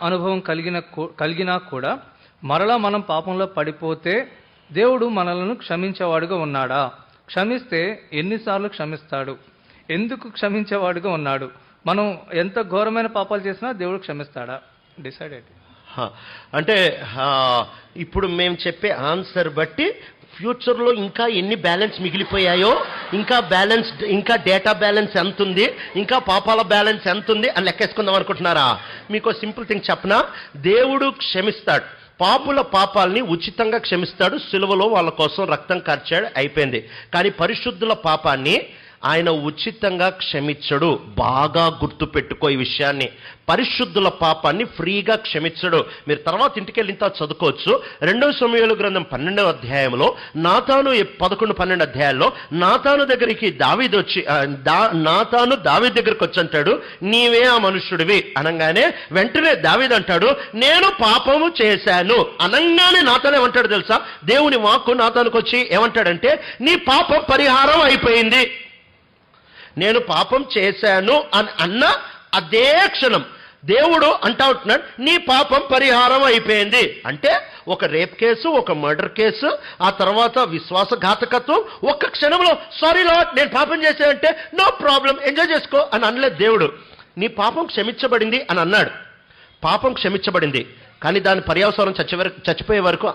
అనుభవం కలిగినా కూడా మరలా మనం పాపంలో పడిపోతే దేవుడు మనలను క్షమించేవాడుగా ఉన్నాడా? క్షమిస్తే ఎన్నిసార్లు క్షమిస్తాడు? ఎందుకు క్షమించేవాడుగా ఉన్నాడు? మనం ఎంత ఘోరమైన పాపాలు చేసినా దేవుడు క్షమిస్తాడా? డిసైడెడ్. అంటే ఇప్పుడు మేము చెప్పే ఆన్సర్ బట్టి ఫ్యూచర్లో ఇంకా ఎన్ని బ్యాలెన్స్ మిగిలిపోయాయో, ఇంకా డేటా బ్యాలెన్స్ ఎంత ఉంది, ఇంకా పాపాల బ్యాలెన్స్ ఎంత ఉంది అని లెక్కేసుకుందాం అనుకుంటున్నారా? మీకు సింపుల్ థింగ్ చెప్పనా? దేవుడు క్షమిస్తాడు. పాపుల పాపాలని ఉచితంగా క్షమిస్తాడు. సిలువలో వాళ్ళ కోసం రక్తం కార్చాడు, అయిపోయింది. కానీ పరిశుద్ధుల పాపాన్ని ఆయన ఉచితంగా క్షమించడు. బాగా గుర్తు పెట్టుకో ఈ విషయాన్ని. పరిశుద్ధుల పాపాన్ని ఫ్రీగా క్షమించడు. మీరు తర్వాత ఇంటికి వెళ్ళిన తర్వాత చదువుకోవచ్చు. 2 సమూయేలు గ్రంథం 12వ అధ్యాయంలో నాతాను 11-12 అధ్యాయాల్లో నాతాను దగ్గరికి నాతాను దావీదు దగ్గరికి వచ్చి అంటాడు, నీవే ఆ మనుష్యుడివి అనగానే వెంటనే దావీదు అంటాడు, నేను పాపము చేశాను అనగానే నాతాను ఏమంటాడు తెలుసా? దేవుని వాక్కు నాతానుకు వచ్చి ఏమంటాడంటే, నీ పాపం పరిహారం అయిపోయింది. నేను పాపం చేశాను అని అన్న అదే క్షణం దేవుడు అంటున్నాడు, నీ పాపం పరిహారం అయిపోయింది. అంటే ఒక రేప్ కేసు, ఒక మర్డర్ కేసు, ఆ తర్వాత విశ్వాసఘాతకత్వం, ఒక్క క్షణంలో సారీ లార్డ్ నేను పాపం చేశానంటే నో ప్రాబ్లం ఎంజాయ్ చేసుకో అని అనలేదు దేవుడు. నీ పాపం క్షమించబడింది అని అన్నాడు. పాపం క్షమించబడింది, కానీ దాని పర్యవసానం చచ్చిపోయే వరకు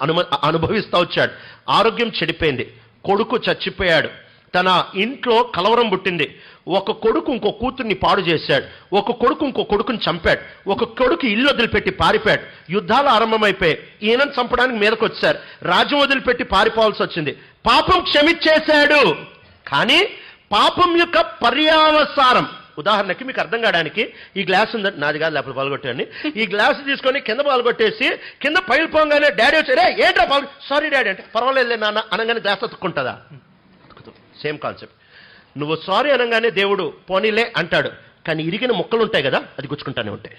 అనుభవిస్తూ వచ్చాడు. ఆరోగ్యం చెడిపోయింది, కొడుకు చచ్చిపోయాడు, తన ఇంట్లో కలవరం పుట్టింది. ఒక కొడుకు ఇంకో కూతుర్ని పాడు చేశాడు, ఒక కొడుకు ఇంకో కొడుకుని చంపాడు, ఒక కొడుకు ఇల్లు వదిలిపెట్టి పారిపోయాడు. యుద్ధాలు ఆరంభమైపోయాయి, ఈయనను చంపడానికి మీదకి వచ్చారు, రాజ్యం వదిలిపెట్టి పారిపోవాల్సి వచ్చింది. పాపం క్షమించేశాడు, కానీ పాపం యొక్క పర్యావసారం, ఉదాహరణకి మీకు అర్థం కావడానికి, ఈ గ్లాస్ ఉందండి, నాది కాదు లేకపోతే పాల్గొట్టాను, ఈ గ్లాస్ తీసుకొని కింద పాల్గొట్టేసి కింద పైలిపోగానే డాడీ వచ్చారే ఏంటో పాలు, సారీ డాడీ అంటే పర్వాలేదు నాన్న అనగానే గ్లాస్ అతుక్కుంటుందా? Same concept. నువ్వు సారీ అనగానే దేవుడు పోనీలే అంటాడు, కానీ ఇరిగిన ముక్కలు ఉంటాయి కదా, అది గుచ్చుకుంటానే ఉంటాయి.